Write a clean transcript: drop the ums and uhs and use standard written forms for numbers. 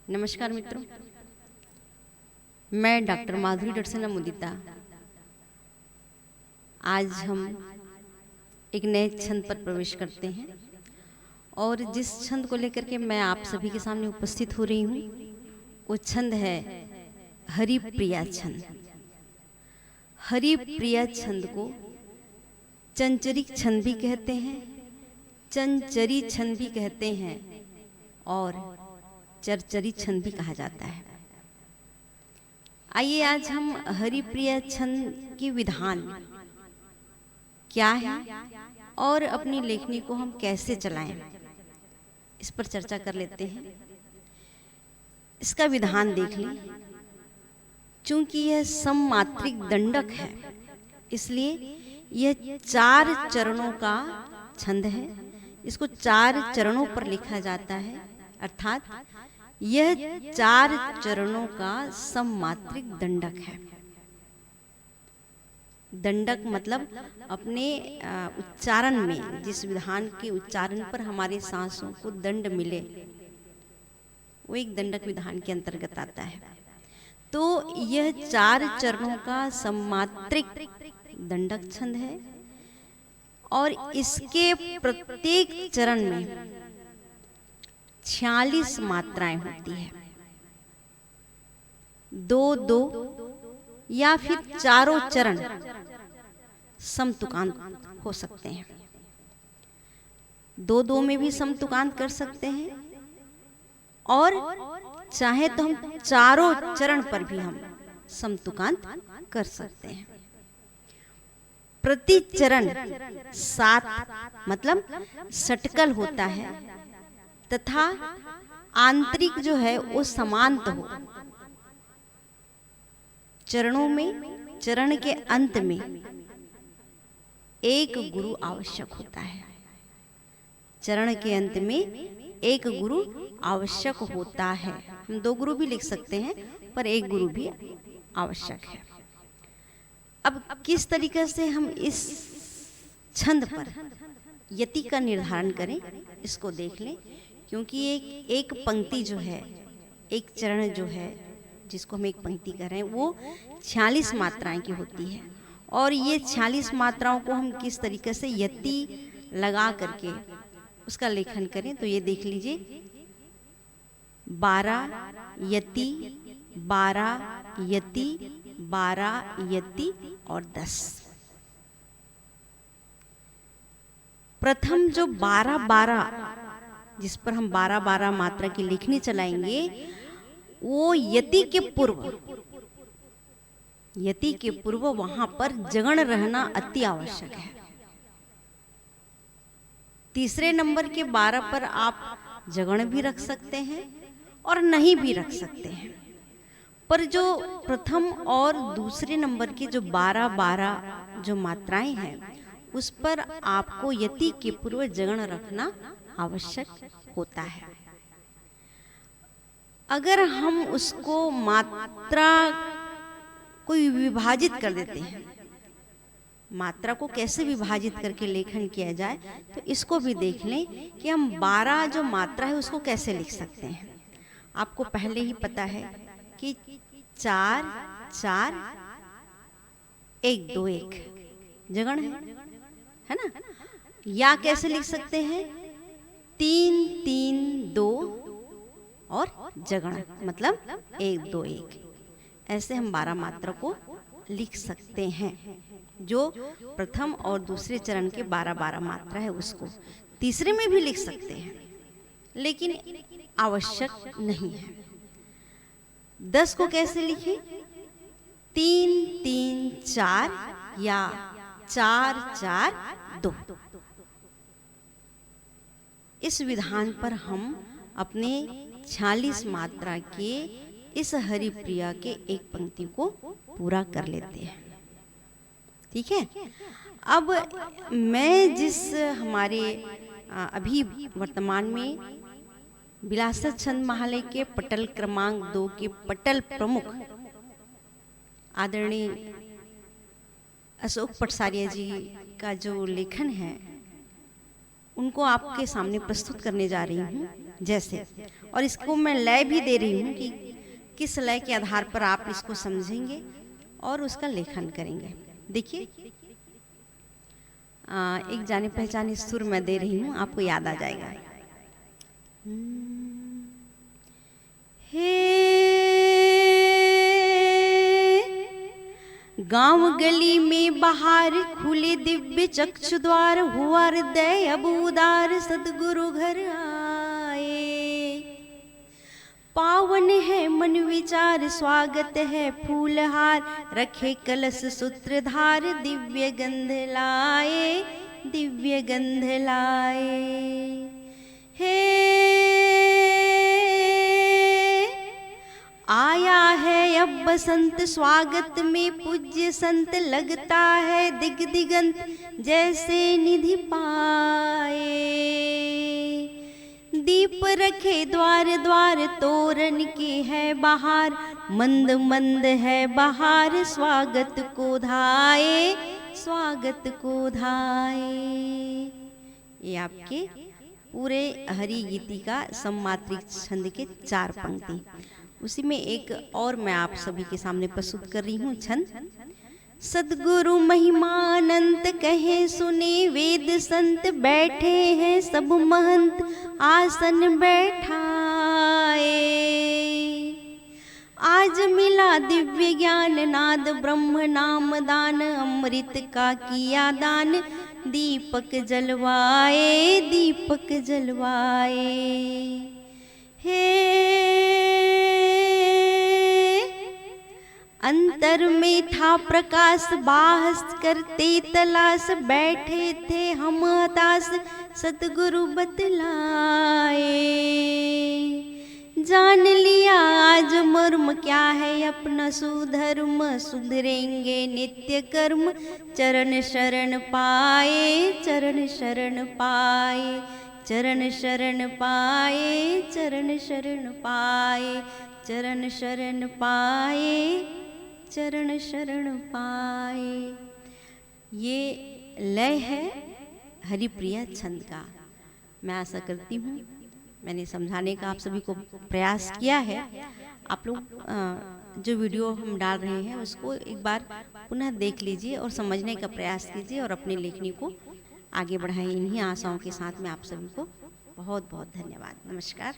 नमस्कार मित्रों, मैं डॉक्टर माधुरी डटसेना मुदिता। आज हम एक नए छंद पर प्रवेश करते हैं और जिस छंद को लेकर के मैं आप सभी के सामने उपस्थित हो रही हूँ वो छंद है हरिप्रिया छंद। हरिप्रिया छंद को चंचरिक छंद भी कहते हैं, चंचरी छंद भी कहते हैं और चरचरी छंद भी कहा जाता है। आइए आज हम हरिप्रिया छंद की विधान क्या है और अपनी लेखनी को हम कैसे चलाएं, इस पर चर्चा कर लेते हैं। इसका विधान देख लें। चूंकि यह सममात्रिक दंडक है इसलिए यह 4 चरणों का छंद है। इसको 4 चरणों पर लिखा जाता है, अर्थात यह 4 चरणों का सममात्रिक दंडक है। दंडक मतलब अपने उच्चारण में, जिस विधान के उच्चारण पर हमारे सांसों को दंड मिले वो एक दंडक विधान के अंतर्गत आता है। तो यह 4 चरणों का सममात्रिक दंडक छंद है और इसके प्रत्येक चरण में 46 मात्राएं होती है। 2-2 या फिर चारों चरण समतुकांत हो सकते हैं। 2-2 में भी समतुकांत कर सकते हैं और चाहे तो हम चारों चरण पर भी हम समतुकांत कर सकते हैं। प्रति चरण 7 मतलब षटकल होता है तथा आंतरिक जो है वो समांत हो। चरणों में, चरण के अंत में एक गुरु आवश्यक होता है। चरण के अंत में एक गुरु आवश्यक होता है। हम 2 गुरु भी लिख सकते हैं पर एक गुरु भी आवश्यक है। अब किस तरीके से हम इस छंद पर यति का निर्धारण करें इसको देख लें। क्योंकि एक पंक्ति जो है, एक चरण जो है जिसको हम एक पंक्ति कह रहे हैं वो 46 मात्राएं की होती है और ये 46 मात्राओं को हम किस तरीके से यति लगा करके उसका लेखन करें तो ये देख लीजिए। 12 यति, 12 यति, 12 यति और 10। प्रथम जो 12-12 जिस पर हम 12-12 मात्रा की लेखनी चलाएंगे वो यति के पूर्व वहां पर जगण रहना अति आवश्यक है। तीसरे नंबर के 12 पर आप जगण भी रख सकते हैं और नहीं भी रख सकते हैं, पर जो प्रथम और दूसरे नंबर के जो 12-12 जो मात्राएं हैं उस पर आपको यति के पूर्व जगण रखना आवश्यक होता है। अगर हम उसको मात्रा को विभाजित कर देते हैं, मात्रा को कैसे विभाजित करके लेखन किया जाए तो इसको भी देख लें कि हम 12 जो मात्रा है उसको कैसे लिख सकते हैं। आपको पहले ही पता है कि 4-4 1-2-1 जगण है ना। या कैसे लिख सकते हैं 3-3-2 और जगण मतलब 1-2-1। ऐसे हम 12 मात्रा को लिख सकते हैं। जो प्रथम और दूसरे चरण के 12-12 मात्रा है उसको तीसरे में भी लिख सकते हैं लेकिन आवश्यक नहीं है। 10 को कैसे लिखें 3-3-4 या 4-4-2। इस विधान पर हम अपने 46 मात्रा के इस हरिप्रिया के एक पंक्ति को पूरा कर लेते हैं। ठीक है। अब मैं जिस हमारे अभी वर्तमान में विलासत छंद महालय के पटल क्रमांक 2 के पटल प्रमुख आदरणीय अशोक पटसारिया जी का जो लेखन है उनको आपके सामने प्रस्तुत करने जा रही हूँ। जैसे। और इसको मैं लय भी दे रही हूँ कि किस लय के आधार पर आप इसको समझेंगे और उसका लेखन करेंगे। देखिए, एक जाने पहचाने सुर मैं दे रही हूँ, आपको याद आ जाएगा। हे गांव गली में बाहर खुले दिव्य चक्षु द्वार, हुआ हृदय अब उदार सदगुरु घर आए। पावन है मन विचार स्वागत है फूलहार, रखे कलश सूत्रधार दिव्य गंध लाए, दिव्य गंध लाए। हे आया है अब बसंत स्वागत में पूज्य संत, लगता है दिग दिगंत जैसे निधि पाए। दीप रखे द्वार द्वार तोरण की है बहार, मंद मंद है बहार स्वागत को धाए, स्वागत को धाए। ये आपके पूरे हरि गीति का सम्मात्रिक छंद के 4 पंक्ति। उसी में एक और मैं आप सभी के सामने प्रस्तुत कर रही हूँ छंद। सदगुरु महिमानंत कहे सुने वेद संत, बैठे हैं सब महंत आसन बैठाए। आज मिला दिव्य ज्ञान नाद ब्रह्म नाम दान, अमृत का किया दान दीपक जलवाए, दीपक जलवाए। हे अंतर में था प्रकाश बाहस करते तलाश, बैठे थे हम हताश सतगुरु बतलाए। जान लिया आज मर्म क्या है अपना सुधर्म, सुधरेंगे नित्य कर्म चरण शरण पाए, चरण शरण पाए, चरण शरण पाए, चरण शरण पाए, चरण शरण पाए, चरण शरण पाए। ये लय है हरिप्रिया छंद का। मैं आशा करती हूँ मैंने समझाने का आप सभी को प्रयास किया है। आप लोग जो वीडियो हम डाल रहे हैं उसको एक बार पुनः देख लीजिए और समझने का प्रयास कीजिए और अपनी लेखनी को आगे बढ़ाएं। इन्हीं आशाओं के साथ में आप सभी को बहुत बहुत धन्यवाद। नमस्कार।